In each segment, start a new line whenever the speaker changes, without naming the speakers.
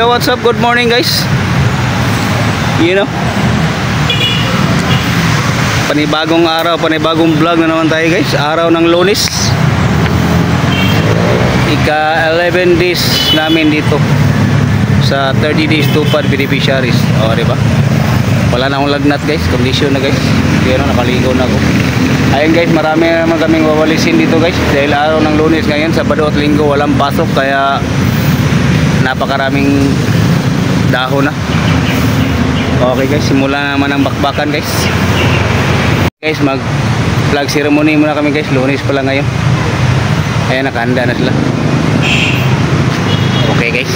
So what's up? Good morning guys. You know, panibagong araw, panibagong vlog na naman tayo guys. Araw ng Lunes. Ika 11 days namin dito sa 30 days tupad beneficiaries. O diba? Wala na akong lagnat guys. Condition na guys. Pero nakaligo na ako. Ayun guys, marami naman kaming wawalisin dito guys. Dahil araw ng Lunes ngayon, Sabado at Linggo walang pasok. Kaya napakaraming dahon na. Okay guys, simula naman ang bakbakan guys. Guys, mag flag ceremony muna kami guys. Lunes pala ngayon. Ayan, nakahanda na sila. Okay guys.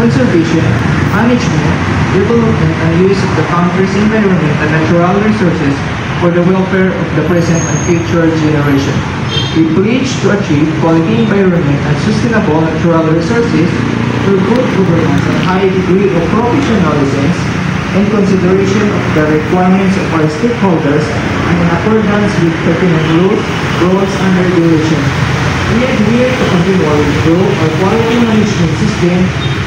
Conservation, management, development, and use of the country's environment and natural resources for the welfare of the present and future generation. We pledge to achieve quality environment and sustainable natural resources through good governance and high degree of professionalism in consideration of the requirements of our stakeholders and in accordance with pertinent rules and regulations. We adhere to continually improve our quality management system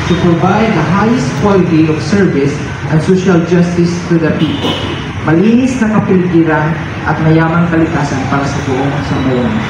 to provide the highest quality of service and social justice to the people. Malinis na kapaligiran at mayamang kalikasan para sa buong sambayanan.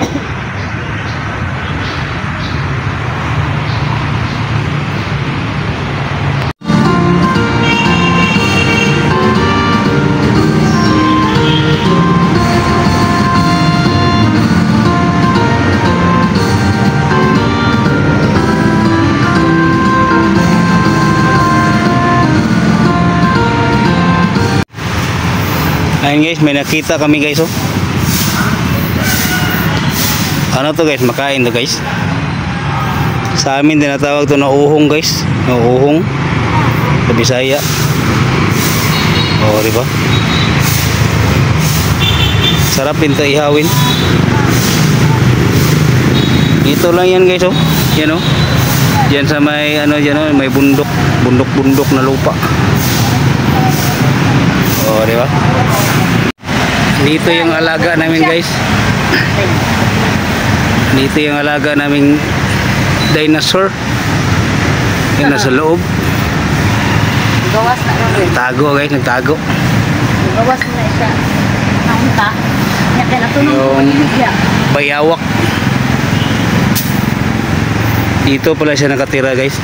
Ayun guys, may nakita kami guys oh. Ano to guys, makain to guys. Sa amin tinatawag to na uhong guys. No, uhong sa Bisaya. Oh, di ba? Sarap din to ihawin. Ito lang yan guys oh. Yan oh. Diyan sa may ano diyan oh, may bundok na lupa. Oh, di ba? Dito yung alaga namin guys. Dito yung alaga naming dinosaur. Yung nasa loob.
Gawas na rin.
Nagtago guys, nagtago.
Gawas na siya. Naunta.
Yung bayawak. Dito pala siya nakatira guys.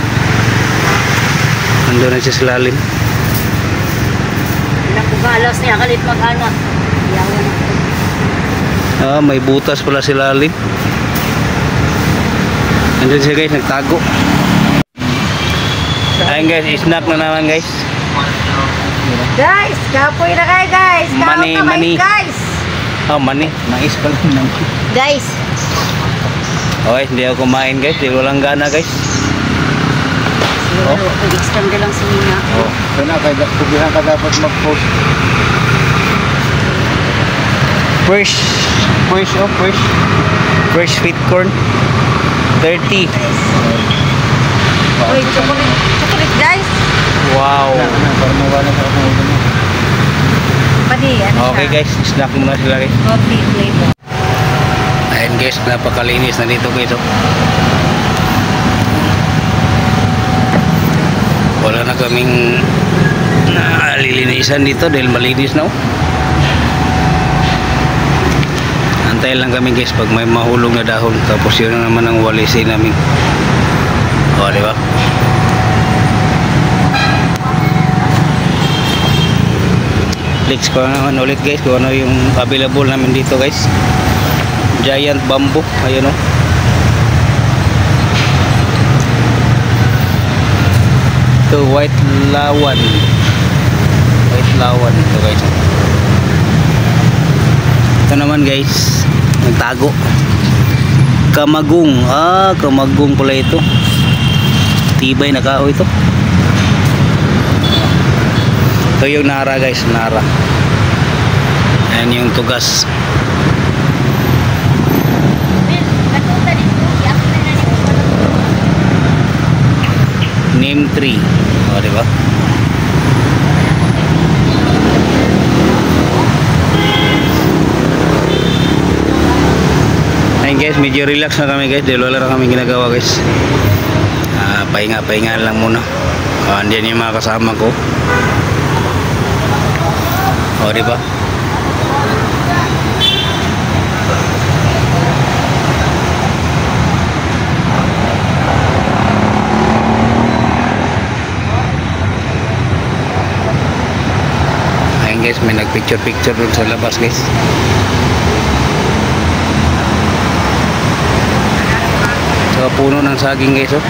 Nandun na siya sa lalim.
Nakugalas niya kalit mag-anak.
May butas pala si lalim. Nandun siya guys, nagtago. Ayun guys, snack na naman guys.
Guys, kapoy na kayo guys.
Mani.
Guys.
Oh, mani. Mais pala.
Guys.
Okay, hindi ako kumain guys. Hindi walang gana guys.
Oh. Pag-extend ka lang sa mina.
Oh, kaya kubihan ka dapat mag-post. Fresh sweet corn 30.
Uy, chocolate guys.
Wow.
Pati, ano
Okay
siya?
guys, snack muna sila guys.
Coffee flavor.
Ayun guys, napakalinis na dito guys oh. Wala na kaming nalilinisan dito dahil malinis na oh. Antay lang kami guys pag may mahulog na dahon, tapos yun na naman ang walisin namin. O, diba? Let's ko naman ulit guys kung ano yung available namin dito guys. Giant bamboo, ayun o. to White Lawan. White Lawan ito guys. Ito naman guys, nagtago. Kamagong. Kamagong pala ito. Tibay na kao ito. Ito yung Nara guys, Nara. Ayan yung tugas. Name 3. O, diba? Ayun guys, medyo relax na kami guys. Dahil wala na kami ginagawa guys. Pahinga lang muna. Andiyan yung mga kasama ko. O, diba? Ayun guys, may nagpicture dun sa labas guys. Sa puno ng saging guys, oh.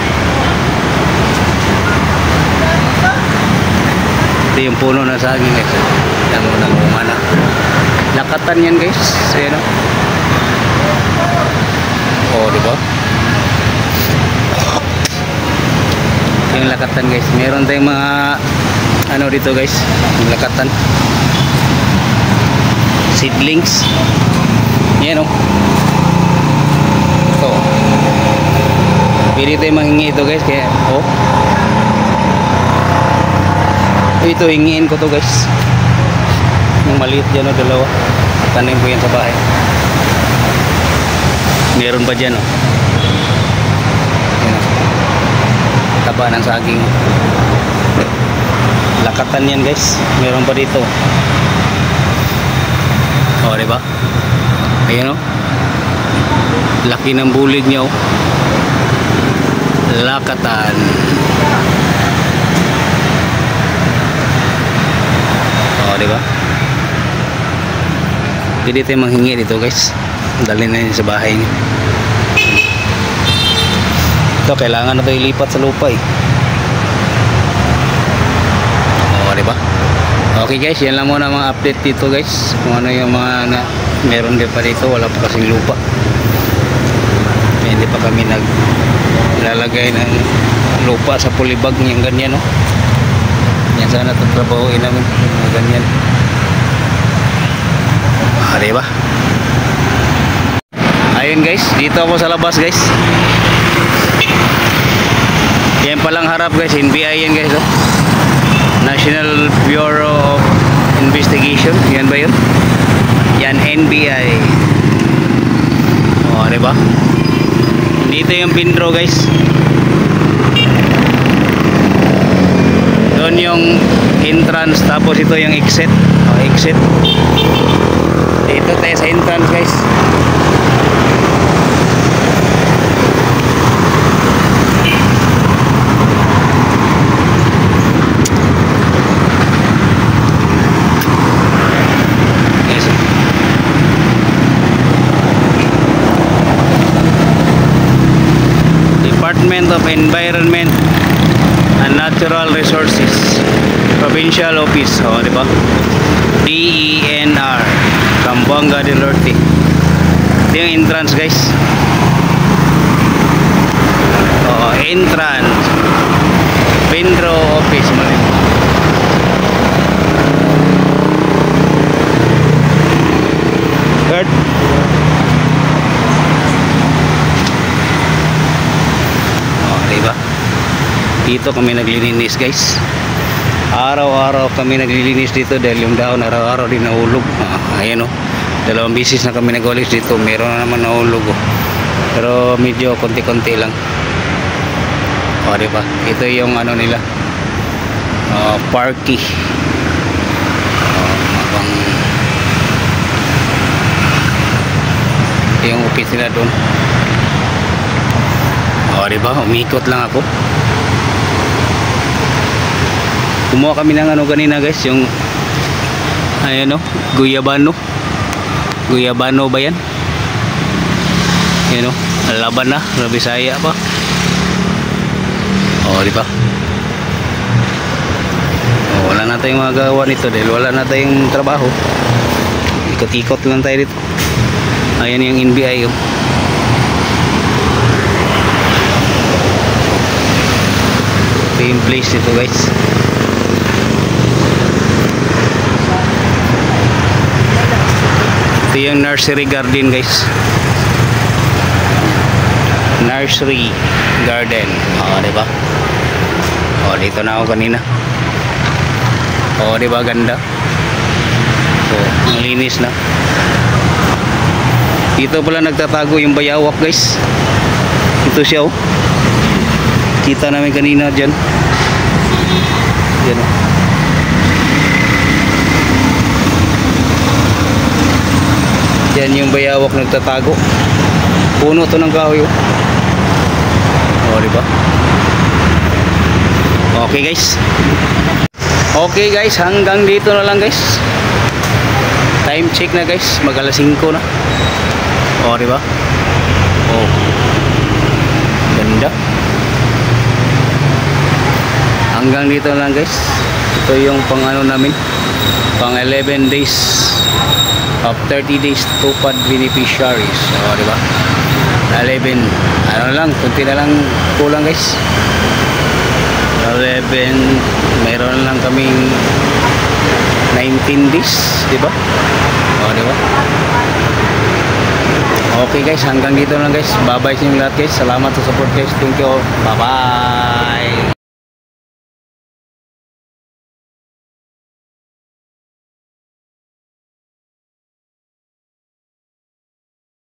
Ito yung puno ng saging guys. Yan mo nang umana. Lakatan yan guys. Ayan, oh, diba? Yung lakatan guys. Meron tayong mga ano dito guys, yung lakatan. Seedlings. Yan, oh. Ito. Pwede tayo manghingi ito guys. Kaya, oh. Ito, hingiin ko to guys. Yung maliit dyan, oh, dalawa. Tanim ko yan sa bahay. Meron ba dyan, oh? Yan, oh. Taba ng saging. Lakatan yan guys. Meron pa dito. Oh, diba? Ayan, oh. Laki ng bulig niya, oh. Lakatan. Oh, diba? Pwede tayo manghingi dito guys. Dali na yun sa bahay niyo. Ito, kailangan na ito ilipat sa lupa eh. Oh, diba? Okay guys, yan lang muna mga update dito guys. Kung ano yung mga meron din pa dito. Wala pa kasing lupa. Hindi pa kami naglalagay ng lupa sa polybag yung ganyan, no? Yan sana tatrabahuin namin yung ganyan. Diba? Ayun guys, dito ako sa labas guys. Yan palang harap guys, NBI yan guys, oh. National Bureau of Investigation. Yan ba yun? Yan, NBI. Oh, diba? Dito yung Pindro guys. Doon yung entrance, tapos ito yung exit. Oh, exit. Dito tayo sa entrance guys. Yes. Department of Environment and Natural Resources, Provincial Office, oh, diba? DENR, Zamboanga del Norte. Ito yung entrance guys. Oh, entrance Pindro Office. Good. Oh, diba? Dito kami naglilinis guys. Araw-araw kami naglilinis dito dahil yung dahon araw-araw din nahulog. Ayan, oh. 2 bisis na kami nagwalis dito. Meron na naman nahulog, oh. Pero medyo konti-konti lang. O, diba? Ito yung ano nila, parky. Ito yung office nila doon. O, diba? Umikot lang ako. Kumuha kami ng ano kanina guys, yung ayan, o, guyabano. Guyabano ba yan? Ayan, o, laban na, Bisaya pa. O, diba? wala na tayong magagawa nito dahil wala na tayong trabaho. Ikot-ikot lang tayo dito. Ayan yung NBI oh. Ito yung place ito guys. Ito yung nursery garden guys. Nursery garden. O, diba? O, dito na ako kanina. O, diba ganda? So, ang linis na. Dito pala nagtatago yung bayawak guys. Ito siya oh. Kita namin kanina dyan. Yan oh. Yan yung bayawak nagtatago. Puno to ng kahoy oh. O, diba? Okay guys. Okay guys, hanggang dito na lang guys. Time check na guys, mag alas 5 na. O, diba? Oh. Ganda. Hanggang dito na lang guys. Ito yung pang ano namin. Pang 11 days of 30 days tupad beneficiaries. O, diba? 11. Ano lang, kunti na lang kulang guys. 11. Mayroon lang kaming 19 days, diba? O, diba? Okay guys, hanggang dito lang guys. Bye bye sa inyo lahat guys. Salamat sa support guys. Thank you. Bye bye.